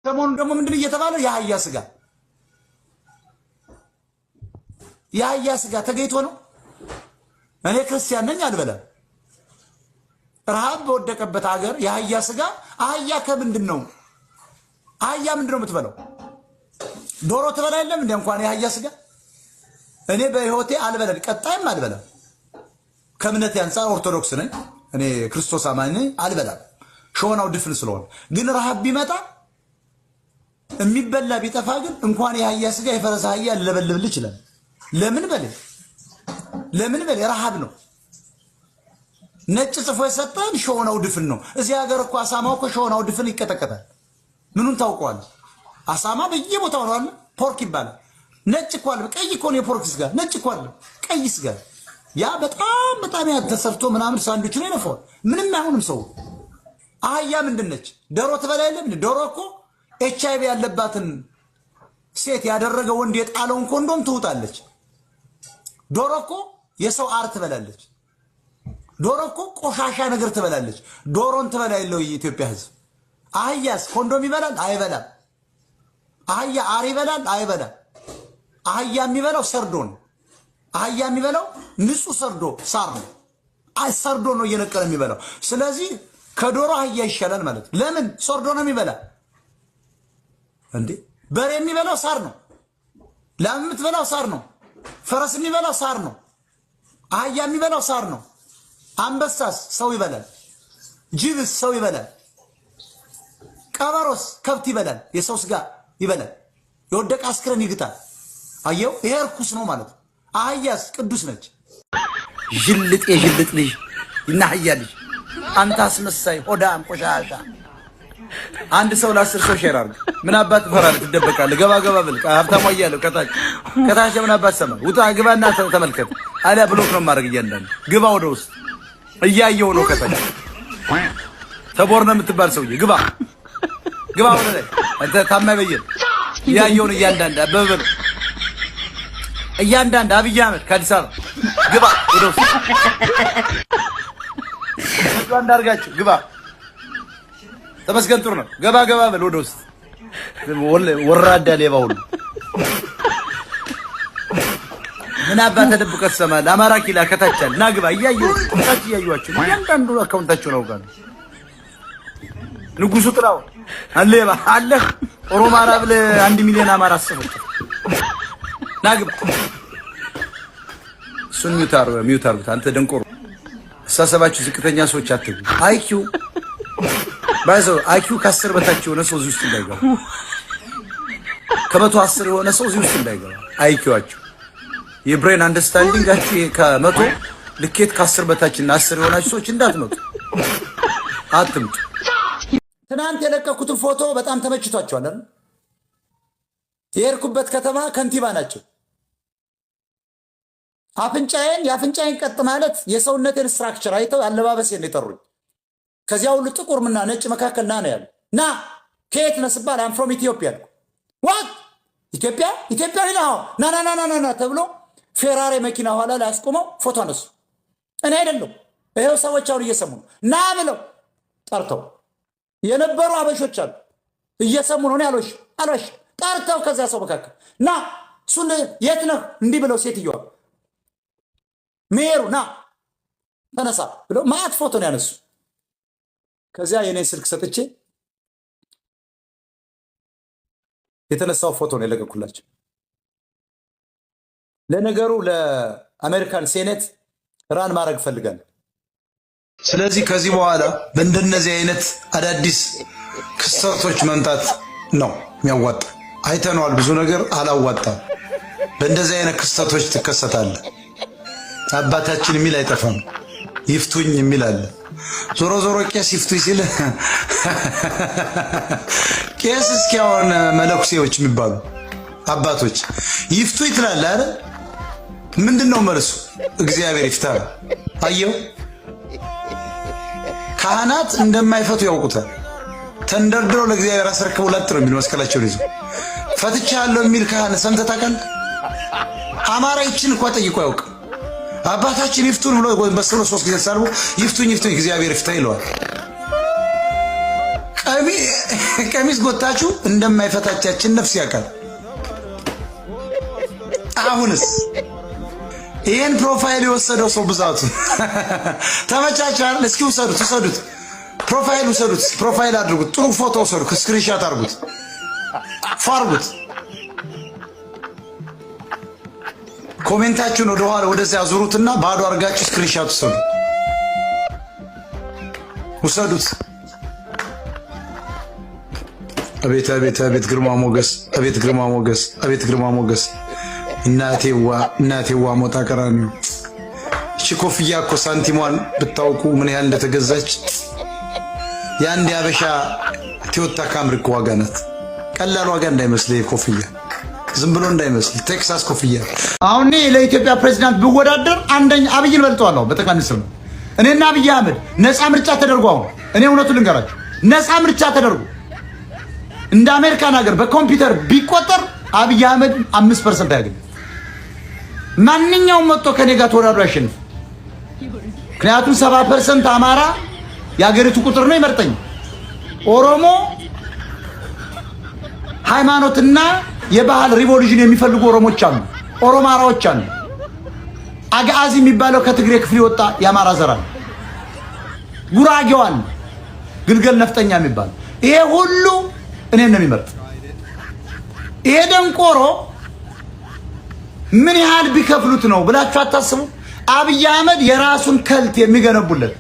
ሰሞኑን ደግሞ ምንድን እየተባለ የአህያ ስጋ ተገይቶ ነው። እኔ ክርስቲያን ነኝ አልበላም። ረሃብ በወደቀበት ሀገር የአህያ ስጋ አህያ ከምንድን ነው? አህያ ምንድን ነው የምትበላው? ዶሮ ትበላ የለም እንደ እንኳን የአህያ ስጋ እኔ በህይወቴ አልበላም፣ ቀጣይም አልበላም። ከእምነቴ አንፃር ኦርቶዶክስ ነኝ እኔ፣ ክርስቶስ አማኝ ነኝ፣ አልበላም። ሾናው ድፍን ስለሆነ ግን ረሃብ ቢመጣ የሚበላ ቢጠፋ ግን እንኳን የአህያ ስጋ የፈረስ አህያ ልለበልብል ይችላል። ለምን በል ረሃብ ነው። ነጭ ጽፎ የሰጠን ሾናው ድፍን ነው። እዚህ ሀገር እኮ አሳማው እኮ ሾናው ድፍን ይቀጠቀጣል። ምኑን ታውቀዋል? አሳማ በየቦታው ነው አለ። ፖርክ ይባላል። ነጭ እኮ አለ፣ ቀይ እኮ ነው የፖርክ ስጋ፣ ነጭ እኮ አለ፣ ቀይ ስጋ። ያ በጣም ያተሰርቶ ምናምን ሳንዱች ነው ይነፋው። ምንም አይሆንም ሰው። አህያ ምንድነች? ዶሮ ትበላ የለም? ዶሮ እኮ ኤችአይቪ ያለባትን ሴት ያደረገ ወንድ የጣለውን ኮንዶም ትውጣለች። ዶሮ እኮ የሰው አር ትበላለች። ዶሮ እኮ ቆሻሻ ነገር ትበላለች። ዶሮን ትበላ የለው የኢትዮጵያ ሕዝብ። አህያስ ኮንዶም ይበላል? አይበላም። አህያ አር ይበላል? አይበላም። አህያ የሚበላው ሰርዶን፣ አህያ የሚበላው ንጹህ ሰርዶ ሳር ነው። ሰርዶ ነው እየነቀለ የሚበላው። ስለዚህ ከዶሮ አህያ ይሻላል ማለት። ለምን? ሰርዶ ነው የሚበላ እንዴ። በሬ የሚበላው ሳር ነው። ላም የምትበላው ሳር ነው። ፈረስ የሚበላው ሳር ነው። አህያ የሚበላው ሳር ነው። አንበሳስ ሰው ይበላል። ጅብስ ሰው ይበላል። ቀበሮስ ከብት ይበላል። የሰው ስጋ ይበላል። የወደቀ አስክሬን ይግጣል። አየው፣ ይሄ እርኩስ ነው ማለት ነው። አህያስ ቅዱስ ነች። ጅልጥ የጅልጥ ልጅ እና አህያ ልጅ አንተ አስመሳይ ሆዳም ቆሻሻ። አንድ ሰው ለ10 ሰው ሼር አድርግ። ምን አባት ትፈራለህ? ትደበቃለህ? ገባ ብል ሀብታሙ እያለሁ ከታች ምን አባት ሰማ ውጣ ግባና ተመልከት። አሊያ ብሎክ ነው ማድረግ። እያንዳንዱ ግባ ወደ ውስጥ እያየው ነው። ከታች ተቦር ነው የምትባል ሰውዬ ግባ ወደ ላይ አንተ ታማኝ በየነ እያየው ነው። እያንዳንድ አብይ አህመድ ከአዲስ አበባ ግባ ወደ ውስጥ አንዳርጋችሁ ግባ። ተመስገን ጥሩ ነው። ገባ በል ወደ ውስጥ ወራዳ ሌባ ሁሉ ምን አባ ተደብቀህ ትሰማለህ? አማራ ኪላ ከታቻል ና ግባ። እያየኋቸው እያንዳንዱ አካውንታቸው ነው ጋር ንጉሱ ጥላው አለባ አለ ኦሮማራ ብለህ 1 ሚሊዮን አማራ አሰበች። ና ግባ። እሱን ሚውት አርጉት። አንተ ደንቆሮ አሳሰባችሁ ዝቅተኛ ሰዎች አትግቡ። አይኪው ባይዘው አይኪው ከ10 በታች የሆነ ሰው እዚህ ውስጥ እንዳይገባ፣ ከ110 የሆነ ሰው እዚህ ውስጥ እንዳይገባ። አይኪዋችሁ የብሬን አንደርስታንዲንጋችሁ ከ100 ልኬት ከ10 በታችና 10 የሆናችሁ ሰዎች እንዳትመጡ፣ አትምጡ። ትናንት የለቀኩትን ፎቶ በጣም ተመችቷቸዋል አይደል? የሄድኩበት ከተማ ከንቲባ ናቸው። የአፍንጫዬን ቀጥ ማለት የሰውነቴን ስትራክቸር አይተው አለባበሴን የጠሩኝ። ከዚያ ሁሉ ጥቁርና ነጭ መካከል ና ነው ያሉ። ና ከየት ነህ ስባል አም ፍሮም ኢትዮጵያ አልኩ። ዋት ኢትዮጵያዊ ነው? ና ተብሎ ፌራሪ መኪና ኋላ ላይ አስቆመው ፎቶ አነሱ። እኔ አይደለም ይሄው ሰዎች አሁን እየሰሙ ነው። ና ብለው ጠርተው የነበሩ አበሾች አሉ እየሰሙ ነው። አልዋሽ ጠርተው ከዚያ ሰው መካከል ና እሱን የት ነህ እንዲህ ብለው ሴትዮዋ ሜሩ ና ተነሳ ብለው ማት ፎቶ ነው ያነሱ። ከዚያ የኔ ስልክ ሰጥቼ የተነሳው ፎቶ ነው የለቀኩላቸው። ለነገሩ ለአሜሪካን ሴኔት ራን ማድረግ ፈልጋለሁ። ስለዚህ ከዚህ በኋላ በእንደነዚህ አይነት አዳዲስ ክስተቶች መምጣት ነው የሚያዋጣ። አይተነዋል፣ ብዙ ነገር አላዋጣም። በእንደዚህ አይነት ክስተቶች ትከሰታለህ። አባታችን የሚል አይጠፋም፣ ይፍቱኝ የሚል አለ። ዞሮ ቄስ ይፍቱኝ ሲል ቄስ እስኪያውን መለኩሴዎች የሚባሉ አባቶች ይፍቱኝ ትላለህ አይደል? ምንድነው መልሱ? እግዚአብሔር ይፍታ። አየው፣ ካህናት እንደማይፈቱ ያውቁታል። ተንደርድረው ለእግዚአብሔር አስረክበው ላጥ ነው የሚል መስቀላቸውን ይዘው ፈትቻለሁ የሚል ካህን ሰምተህ ታውቃለህ? አማራ ይችን እንኳን ጠይቆ ያውቅ። አባታችን ይፍቱን ብሎ በስሎ 3 ጊዜ ተሳልሞ ይፍቱኝ እግዚአብሔር ይፍታ ይለዋል። ቀሚስ ጎታችሁ እንደማይፈታቻችን ነፍስ ያውቃል። አሁንስ ይሄን ፕሮፋይል የወሰደው ሰው ብዛቱ ተመቻቻል። እስኪ ውሰዱት፣ ፕሮፋይል ውሰዱት፣ ፕሮፋይል አድርጉት፣ ጥሩ ፎቶ ውሰዱት፣ ስክሪንሻት አድርጉት፣ ፋርጉት። ኮሜንታችሁን ወደ ኋላ ወደዚያ ዙሩትና ባዶ አርጋችሁ ስክሪንሻት ውሰዱት። አቤት ግርማ ሞገስ፣ እናቴዋ ሞጣ ቀራኒዮ። እቺ ኮፍያ እኮ ሳንቲሟን ብታውቁ ምን ያህል እንደተገዛች የአንድ ያበሻ ቶዮታ ካምሪ እኮ ዋጋ ናት። ቀላል ዋጋ እንዳይመስል ኮፍያ ዝም ብሎ እንዳይመስል ቴክሳስ ኮፍያ። አሁን ለኢትዮጵያ ፕሬዝዳንት ብወዳደር አንደኛ አብይን በልጠዋለሁ በጠቅላይ ሚኒስትር ነው። እኔና አብይ አህመድ ነፃ ምርጫ ተደርጎ አሁን እኔ እውነቱን ልንገራችሁ ነፃ ምርጫ ተደርጎ እንደ አሜሪካን ሀገር በኮምፒውተር ቢቆጠር አብይ አህመድ 5% ያገኝ። ማንኛውም መጥቶ ከኔ ጋር ተወዳድሮ ያሸንፍ። ምክንያቱም 70% አማራ የሀገሪቱ ቁጥር ነው ይመርጠኝ። ኦሮሞ ሃይማኖትና የባህል ሪቮሉሽን የሚፈልጉ ኦሮሞች አሉ፣ ኦሮማራዎች አሉ። አጋዚ የሚባለው ከትግሬ ክፍል የወጣ የአማራ ዘር አለ። ጉራጌው አለ፣ ግልገል ነፍጠኛ የሚባል ይሄ ሁሉ እኔን ነው የሚመርጥ። ይሄ ደንቆሮ ምን ያህል ቢከፍሉት ነው ብላችሁ አታስቡ? አብይ አህመድ የራሱን ከልት የሚገነቡለት